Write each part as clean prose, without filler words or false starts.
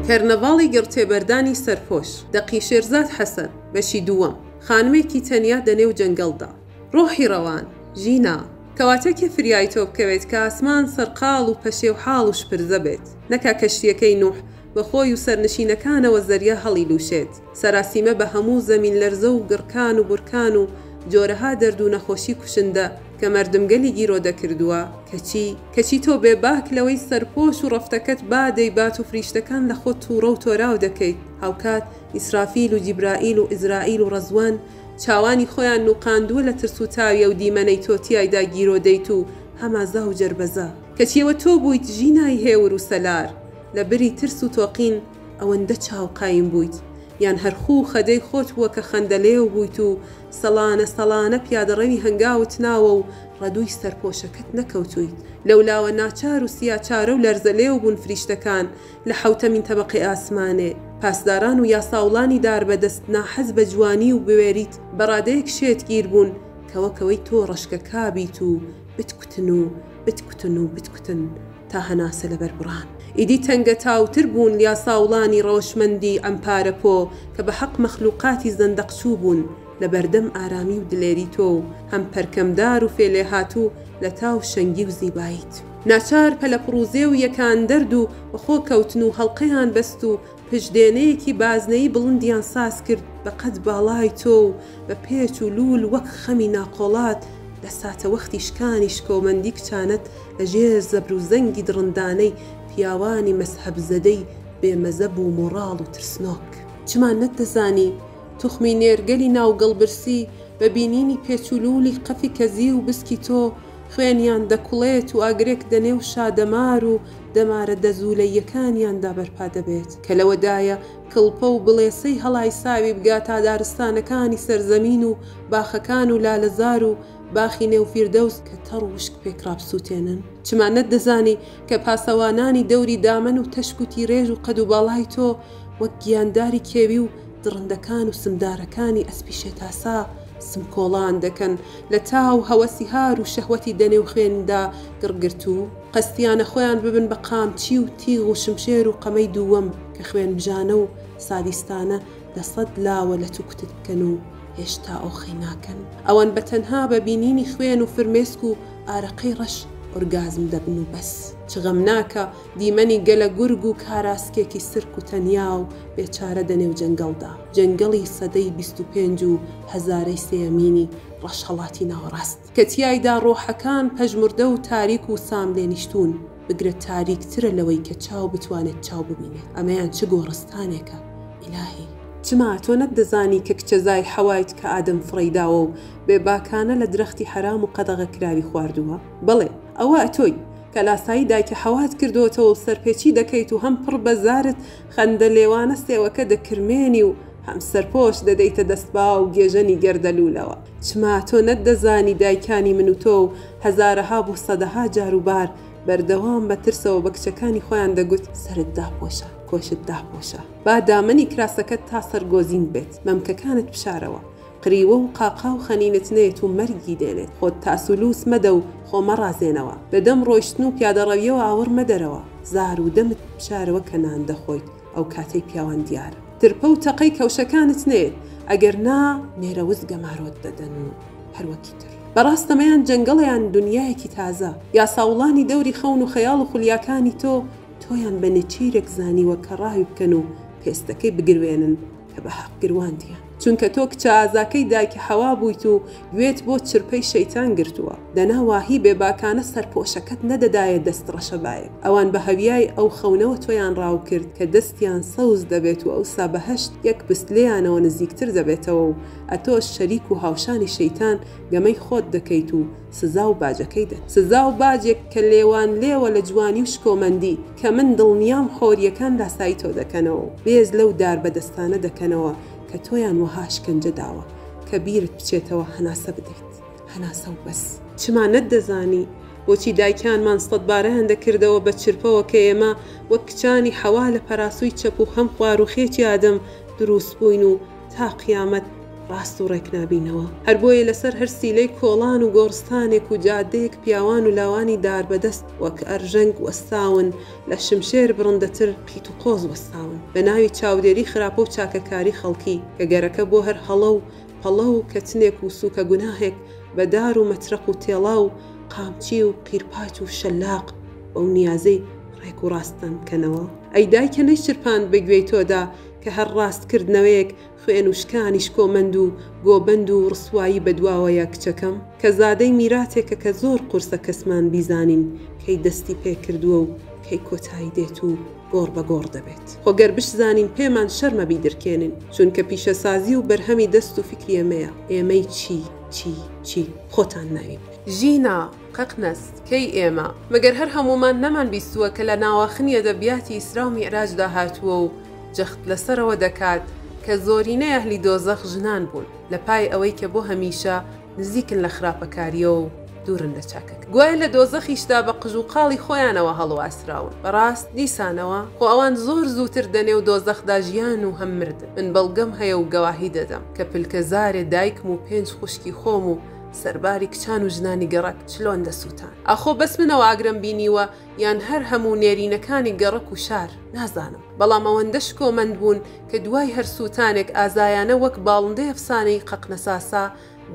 کەرنەڤاڵی گڕتێبەردانی سەرپۆش دەقی شێرزاد حەسەن بەشی دووەم خانمێکی تەنیا دەنێو جەنگەڵدا ڕۆحی ڕەوان ژینا کەواتە کێ فریای تۆ بکەوێت کە ئاسمان سەرقاڵ و پەشێ و حاڵ و شپرزە بێت نەکا کەشتیەکەی نوح بە خۆی و سەرنشینەکانەوە زەریە هەڵی لوشێت سەراسیمە بە هەموو زەمین لەرزە و گڕکان و بورکان و جۆرەها دەرد و نەخۆشی کوشندە کە مەردمگەلی گیرۆ دەکردووە کەچی تۆ بێباک لەوەی سەرپۆش و ڕەفتەکەت با دەیبات و فریشتەکان لە خۆت تووڕە و تۆراو دەکەیت هاوکات ئیسرافیل و جیبرائیل و ئیزرائیل و ڕەزوان چاوانی خۆیان نوقاندووە لە ترس و تاویە و دیمەنەی تۆتیایدا گیرۆ دەیت و هەمازا و جەربەزە کەچیەوە تۆ بوویت ژینای هێور و سەلار لە بری ترس و تۆقین ئەوەندە چاوقایم بوویت یان هەرخوو خەدەی خۆت ووە کە خەندەلێو بوویت و سەڵانە پیادەڕەوی هەنگاوت ناوە و ڕەدووی سەرپۆشەکەت نەکەوتویت لەولاوە ناچار و سیاچارە و لەرزەلێو بوون فریشتەکان لە حەوتەمین تەبەقی ئاسمانێ پاسداران و یاساوڵانی دار بەدەست ناحەز بە جوانی و بوێریت بەڕادەیەک شێتگیر بوون کەوەکەوەی تۆ ڕەشکە کابیت و بتکوتن تا هەناسە لەبەر بڕان ئیدی تەنگە تاوتر بوون یاساوڵانی ڕەوشمەندی ئەمپارەپۆ کە بە حەق مەخلوقاتی زەندەقچوو بوون لە بەردەم ئارامی و دلێری تۆ هەم پەرکەمدار و فێلێ هاتوو لە تاو شەنگی و زیبایت ناچار پەلە پڕوزێ و یەکان دەرد و بەخۆ کەوتن و هەڵقەیان بەست و پشدێنەیەکی بازنەی بڵندیان ساز کرد بە قەد باڵای تۆ و بە پێچ و لول وەک خەمی ناقۆڵات لە ساتە وەختی شکانی شکۆمەندی کچانت لە ژێر زەبر و زەنگی دڕندانەی پیاوانی مەسحەب زەدەی بێمەزە بوو مۆڕاڵ و ترسنۆک چمان نەتدەزانی توخمی نێرگەلی ناوگەڵبرسی بە بینینی پێچولولی قەفی کەزی و بسکی تۆ خوێنیان دەکوڵێت و ئاگرێک دەنێ و شادەمار و دەمارە دەزوولەیەکانیاندا بەرپا دەبێت کە لەوەدایە کڵپە و بڵێسەی هەڵای ساوی بگاتە دارستانەکانی سەرزەمین و باخەکان و لالەزار و باخی نێوفیردەوس کە تەڕ وشک پێکرابسووتێنن چمانەت دەزانی کە پاسەوانانی دەوری دامن و تەشکوتی ڕێژ و قەد و باڵای تۆ وەک گیانداری کێوی و درڕندەکان و سمدارەکانی ئەسپی شێتاسا سمکۆڵان دەکەن لە تاو هەوەسی هار و شەهوەتی دەنێ و خوێندا گڕگرت و قەستیانە خۆیان ببن بە قامچی و تیغ و شمشێر و قەمەی دووەم کە خوێن بژانە و سادیستانە لە سەد لاوە لە توکتت بکەن و هێشتا ئۆخی ناکەن ئەوەن بە تەنها بە بینینی خوێن و فرمێسک و ئارەقەی ڕەش ئۆرگازم دەبن و بەس چغەم ناکە دیمەنی گەلە گورگ و کاراسکێکی سرک و تەنیا و بێچارە دەنێو جەنگەڵدا جەنگەڵی سەدەی 25 و هەزارەی سێمینی ڕەشهەڵاتی ناوەڕاست کە تیایدا ڕۆحەکان پەژمردە و تاریک و سام لێنیشتون بگرە تاریکترە لەوەی کە چاو بتوانێت چاو ببینێت ئەمەیان چ گۆڕستانێکە ئیلاهی چما تۆ نەتدەزانی کە کچەزای حەوایت کە ئادەم فڕەیداوە و بێباکانە لە درەختی حرام و قەدەغە کراوی خواردووە بڵێ ئەوە ئەتۆی کە لاسایی دایکە حەوات کردوتەوە و سەرپێچی دەکەیت و هەم پڕ بەزارت خەندە لێوانە سێوەکە دەکرمێنی و هەم سەرپۆش دەدەیتە دەستبا و گێژەنی گەردەلوولەوە چما تۆ نەتدەزانی دایکانی من و تۆ و هەزارەها بۆ سەدەها جاروبار بەردەوام بە ترسەوە بە کچەکانی خۆیان دەگوت سرت داپۆشە کۆشت داپۆشە با دامەنی کراسەکەت تا سەرگۆزین بێت مەمکەکانت بشارەوە قریوە و قاقا و خەنینت نێت و مەرگی دێنێت خۆت تاسولوس مەدە و خۆمە ڕازێنەوە لەدەم ڕۆیشتن و پیادەڕەویەوە ئاور مەدەرەوە زار و دەمت بشارەوە کە نان دەخۆیت ئەو کاتەی پیاوان دیارە ترپە و تەقەی کەوشەکانت نێت ئەگەر نا نێرە وزگە مارۆت دەدەن و هەروەکی تر بەڕاستەمەیان جەنگەڵیان دنیایەکی تازە یاساوڵانی دەوری خەون و خەیاڵ و خولیاکانی تۆیان بە نێچیرێک زانیوە کە ڕاوی بکەن و پێستەکەی بگروێنن کە بە حەق گرواندیان چونکە تۆ کچە ئازاکەی دایکی حەوا بوویت و گوێت بۆ چرپەی شەیتان گرتووە دەناواهی بێباکانە سەرپۆشەکەت نەدەدایە دەست ڕەشەبایە ئەوان بە هەویای ئەو خەونەوە تۆیان ڕاو کرد کە دەستیان سەوز دەبێت و ئەوسا بەهەشت یەک پستلەیانەوە نزیکتر دەبێتەوە و ئەتۆش شەریک و هاوشانی شەیتان گەمەی خۆت دەکەیت و سزا و باجەکەی دەن سزا و باجێک کە لێوان لێوە لە جوانی و شکۆمەندی کە من دڵنیام خۆریەکان لاسایی تۆ دەکەنەوە بێز لەو دار بەدەستانە دەکەنەوە کە تۆیان وەها شکنجە داوە کە بیرت بچێتەوە هەناسە بدەیت هەناسە و بەس چمانەت دەزانی بۆچی دایکانمان سەدبارەیان دەکردەوە بە چرپەوە کە ئێمە وەک کچانی حەوا لە پەراسووی چەپ و هەم خواروخێکی ئادەم دروست بووین و تا قیامەت ڕاست و ڕێک نابینەوە. هەر بۆیە لەسەر هەر سیلەی کۆڵان و گۆڕستانێک و جادەیەک پیاوان و لاوانی دار بەدەست وەک ئەرژەنگ وەستاون لە شمشێر بڕندەتر قیت و قۆز وەستاون بە ناوی چاودێری خراپە و چاکەکاری خەڵکی کە گەرەکە بۆ هەر هەڵە و پەڵە و کەتنێک و سووکە گوناهێک بە دار و مەترەق و تێڵا و قامچی و قیرپاچ و شەلاق ئەو نیازەی ڕێک و ڕاستن کەنەوە. ئەی دایکە نەیشرپاند بە گوێی تۆدا کە هەر ڕاستکردنەوەیەک خوێن وشکانیش کۆمەند و گۆبەند و ڕسوایی بەدواوەیە کچەکەم کە زادەی میراتێکە کە زۆر قورسە کەسمان بیزانین کەی دەستی پێکردووە و کەی کۆتایی دێت و گۆڕ بە گۆڕ دەبێت. خۆگەر بشزانین پێمان شەرمە بیدرکێنن چونکە پیشەسازی و بەرهەمی دەست و فکری ئێمەیە. ئێمەی چی خۆتان ناوین. ژینا قەقنەس کەی ئێمە مەگەر هەر هەمومان نەمان بیستووە کە لە ناواخنی ئەدەبیاتی ئیسرا و میعراجدا هاتووە و جەخت لەسەرەوە دەکات کە زۆرینەی ئەهلی دۆزەخ ژنان بوون لە پای ئەوەی کە بۆ هەمیشە نزیکن لە خراپەکاریەوە و دوورن لە چاکەکە. گوایە لە دۆزەخیشدا بە قژ و قاڵی خۆیانەوە هەڵواسراون. بەڕاست دیسانەوە خۆ ئەوان زۆر زووتر دەنێ و دۆزەخدا ژیان و هەم مردن. من بەڵگەم هەیە و گەواهی دەدەم کە پلکەزارێ دایکم و 5 خوشکی خۆم و سەرباری کچان و ژنانی گەڕک چلۆن دەسووتان. ئاخۆ بەس منەوە ئاگرم بینیوە یان هەر هەموو نێرینەکانی گەڕک و شار نازانم. بەڵام ئەوەندەش کۆمەند بوون کە دوای هەر سووتانێک ئازایانە وەک باڵندەی ئەفسانەی قەقنەساسا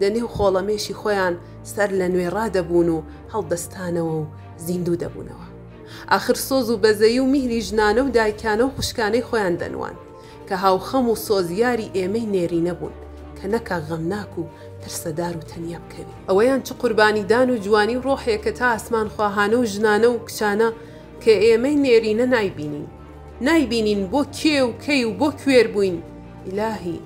دەنێ و خۆڵەمێشی خۆیان سەر لە نوێ ڕادەبوون و هەڵدەستانەوە و زیندوو دەبوونەوە. ئاخر سۆز و بەزەی و میهری ژنانە و دایکانە و خوشکانەی خۆیان دەنوان کە هاوخەم و سۆزیاری ئێمەی نێرینە بوون کە نەکا غەمناک و ترسەدار و تەنیا بکەوی. ئەوەیان چ قوربانیدان و جوانی و ڕۆحێکە تا ئاسمان خواهانە و ژنانە و کچانە کە ئێمەی نێرینە نایبینین بۆ کێ و کەی و بۆ کوێر بووین. ئیلاهی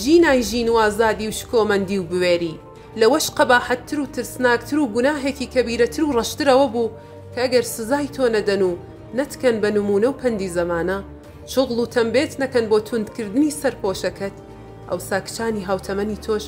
ژینای ژین و ئازادی و شکۆمەندی و بوێری لەوەش قەباحەتتر و ترسناکتر و گوناهێکی کەبیرەتر و ڕەشترەوە بوو کە ئەگەر سزای تۆ نەدەن و نەتکەن بە نمونە و پەندی زەمانە شغڵ و تەمبێت نەکەن بۆ توندکردنی سەرپۆشەکەت ئەو ساکچانی هاوتەمەنی تۆش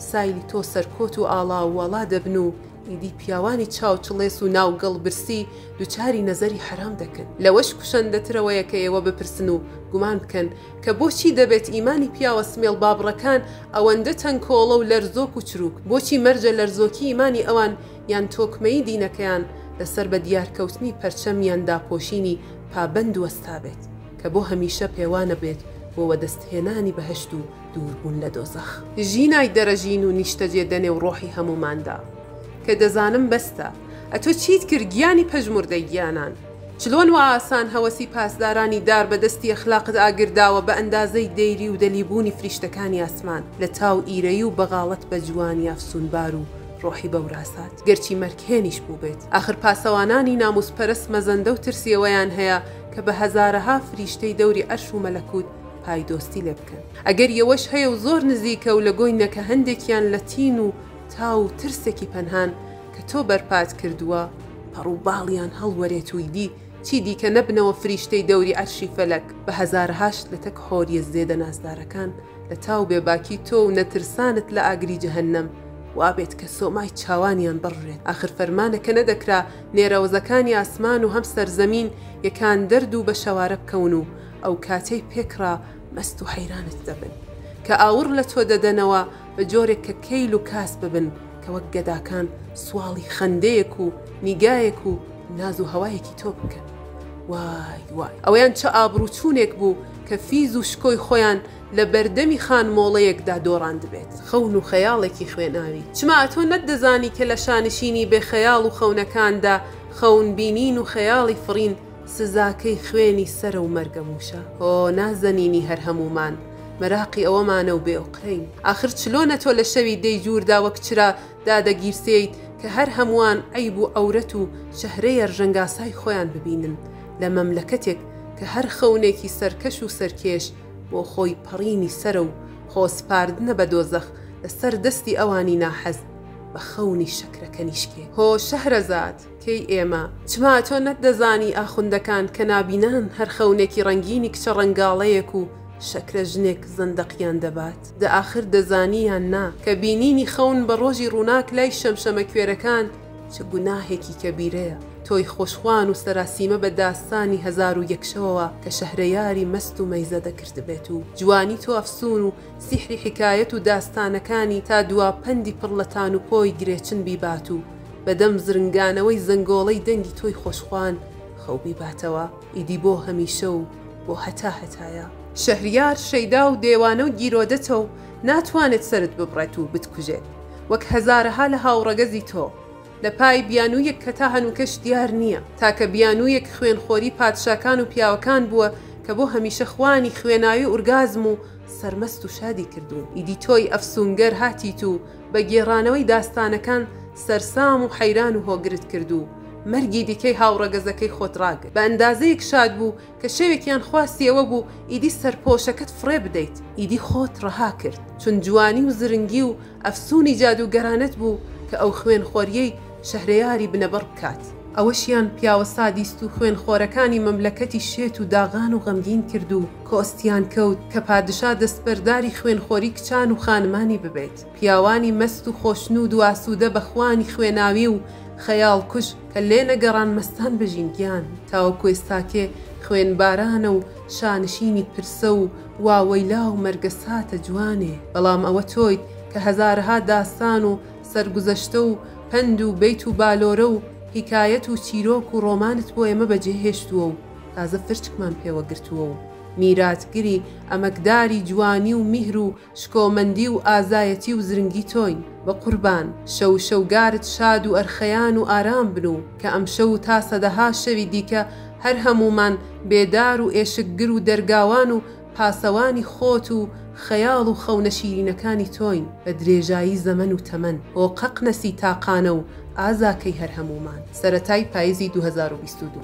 سایلی تۆ سەرکۆت و ئاڵا و وەڵا دەبن و ئیدی پیاوانی چاوچڵێس و ناوگەڵ برسی دووچاری نەزەری حرام دەکەن. لەوەش کوشەندەترەوەیە کە ئێوە بپرسن و گومان بکەن کە بۆچی دەبێت ئیمانی پیاوە سمێڵ بابڕەکان ئەوەندە تەنکۆڵە و لەرزۆک و چروک بۆچی مەرجە لەرزۆکی ئیمانی ئەوان یان تۆکمەی دینەکەیان لەسەر بە دیارکەوتنی پەرچەمیان داپۆشینی پابەند وەستا بێت کە بۆ هەمیشە پێوانە بێت بۆ وەدەستهێنانی بەهشت و دووربوون لە دۆزەخ. ژینای دەرەژین و نیشتەجێ دەنێ و ڕۆحی هەموماندا کە دەزانم بەستە ئەتۆ چیت کرد گیانی پەژموردەی گیانان چلۆن و ئاسان هەوەسی پاسدارانی دار بەدەستی ئەخلاقت ئاگرداوە بە ئەندازەی دەیری و دەلیبوونی فریشتەکانی ئاسمان لە تاو ئیرەی و بەغاڵەت بە جوانی ئەفسوونبار و ڕۆحی بەوراسات گەرچی مەرکێنیش بوو بێت. آخر پاسەوانانی ناموسپەرست مەزەندە و ترسیەوەیان هەیە کە بە هەزارەها فریشتەی دەوری ئەرش و مەلەکوت پایدۆستی لێ بکەن. ئەگەر یەوەش هەیە و زۆر نزیکە و لە گۆینەکە هەندێکیان لە تین و تاو و ترسێکی پەنهان کە تۆ بەرپات کردووە پەڕووباڵیان هەڵوەرێت ویدی چی دیکە نەبنەوە فریشتەی دەوری ئەرشی فەلەک بە هەزارهاش لە تەک هۆریە زێدە نازدارەکان لە تاو بێباکی تۆ و نەترسانت لە ئاگری جەهەنەم وابێت کە سۆمای چاوانیان بڕێت. آخر فەرمانەکە نەدەکرا نێرەوەزەکانی ئاسمان و هەم سەرزەمین یەکان دەرد و بە شەوارە بکەون و ئەو کاتەی پێکرا مەست و حەیرانت دەبن کە ئاور لە تۆ دەدەنەوە بە جۆرێک کە کەیل و کاس ببن کە وەک گەداکان سواڵی خەندەیەک و نیگایەک و ناز و هەوایەکی تۆ بکەن. وای ئەوەیان چه ئابروچوونێک بوو کە فیز و شکۆی خۆیان لە بەردەمی خان مۆڵەیەکدا دۆڕاند بێت. خەون و خەیاڵێکی خوێناوی چما ئەتۆ نەتدەزانی کە لە شانشینی بێ خەیاڵ و خەونەکاندا خەون بینین و خەیاڵی فڕین سزاکەی خوێنی سەرە و مەرگە موشە. نازەنینی هەر هەمومان مەراقی ئەوەمانە و بێئوقرەین. آخر چلۆنە تۆ لە شەوی دەیجووردا وەک چرا دادەگیرسێیت کە هەر هەمووان عەیب و ئەورەت و شەهرەیە ڕژەنگاسای خۆیان ببینن لە مەملەکەتێک کە هەر خەونێکی سەرکەش و سەرکێش بۆ خۆی پەڕینی سەرە و خۆسپاردنە بە دۆزەخ لەسەر دەستی ئەوانی ناحەز بە خەونی شەکرەکە نیشکێ. شەهرەزاد کەی ئێمە چما تۆ نەتدەزانی ئاخوندەکان کە نابینان هەر خەونێکی ڕەنگینی کچە ڕەنگاڵەیەک و شەکرە ژنێک زەندەقیان دەبات. دە ئاخر دەزانیان نا کە بینینی خەون بە ڕۆژی ڕووناک لای شەمشەمە کوێرەکان چه گوناهێکی کەبیرەیە تۆی خۆشخوان و سەراسیمە بە داستانی 1001 کە شەهرەیاری مەست و مەیزە دەکرد بێت و جوانی تۆ ئەفسون و سیحری حکایەت و داستانەکانی تا دواپەندی پڕ لە تان و پۆی گرێچن بیبات و بەدەم زرنگانەوەی زەنگۆڵەی دەنگی تۆی خۆشخوان خەو بیباتەوە ئیدی بۆ هەمیشە و بۆ هەتایە شەهریار شەیدا و دێوانە و گیرۆدەتە و ناتوانێت سرت ببڕێت و بتکوژێت وەک هەزارەها لە هاوڕەگەزی تۆ لە پای بیانوویەک کە تا هەنووکەش دیار نییە تاکە بیانوویەک خوێنخۆری پادشاکان و پیاوەکان بووە کە بۆ هەمیشە خوانی خوێناوی ئورگازم و سەرمەست و شادی کردوون ئیدی تۆی ئەفسونگەر هاتیت و بە گێڕانەوەی داستانەکان سەرسام و حەیران و هۆگرت کردو مەرگی دیکەی هاوڕەگەزەکەی خۆت ڕاگرت بە ئەندازەیەک شاد بوو کە شەوێکیان خواستیەوە بوو ئیدی سەرپۆشەکەت فڕێ بدەیت ئیدی خۆت ڕەها کرد چون جوانی و زرنگی و ئەفسونی جادوگەرانەت بوو کە ئەو خوێنخۆریەی شەهرەیاری بنەبەر بکات ئەوەشیان پیاوە سادیست و خوێنخۆرەکانی مەملەکەتی شێت و داغان و غەمگین کرد و کۆستیان کەوت کە پادشا دەستبەرداری خوێنخۆری کچان و خانمانی ببێت پیاوانی مەست و خۆشنود و ئاسوودە بە خوانی خوێناوی و خەیاڵ کوش کە لێ نەگەڕان مەستان بەژینگیان تاوەکو ئێستاکێ خوێنبارانە و شانشینی پرسە و واوەیلا و مەرگەساتە جوانێ بەڵام ئەوە تۆیت کە هەزارها داستان و سەرگوزەشتە و پند و بیت و بالۆرە و حکایەت و چیرۆک و ڕۆمانت بۆ ئێمە بەجێهێشتووە و تازە فرچکمان پێوە گرتووە و میراتگیری ئەمەکداری جوانی و میهر و شکۆمەندی و ئازایەتی و زرنگی تۆین بە قوربان شەو شەوگارت شاد و ئەرخەیان و ئارام بن و کە ئەم شەو تا سەدەها شەوی دیکە هەر هەمومان بێدار و ئێشکگر و دەرگاوان و پاسەوانی خۆت و خەیاڵ و خەونە شیرینەکانی تۆین بە درێژایی زەمن و تەمەن بۆ قەقنەسی تاقانە و ئازاکەی هەر هەمومان سەرەتای پاییزی 2022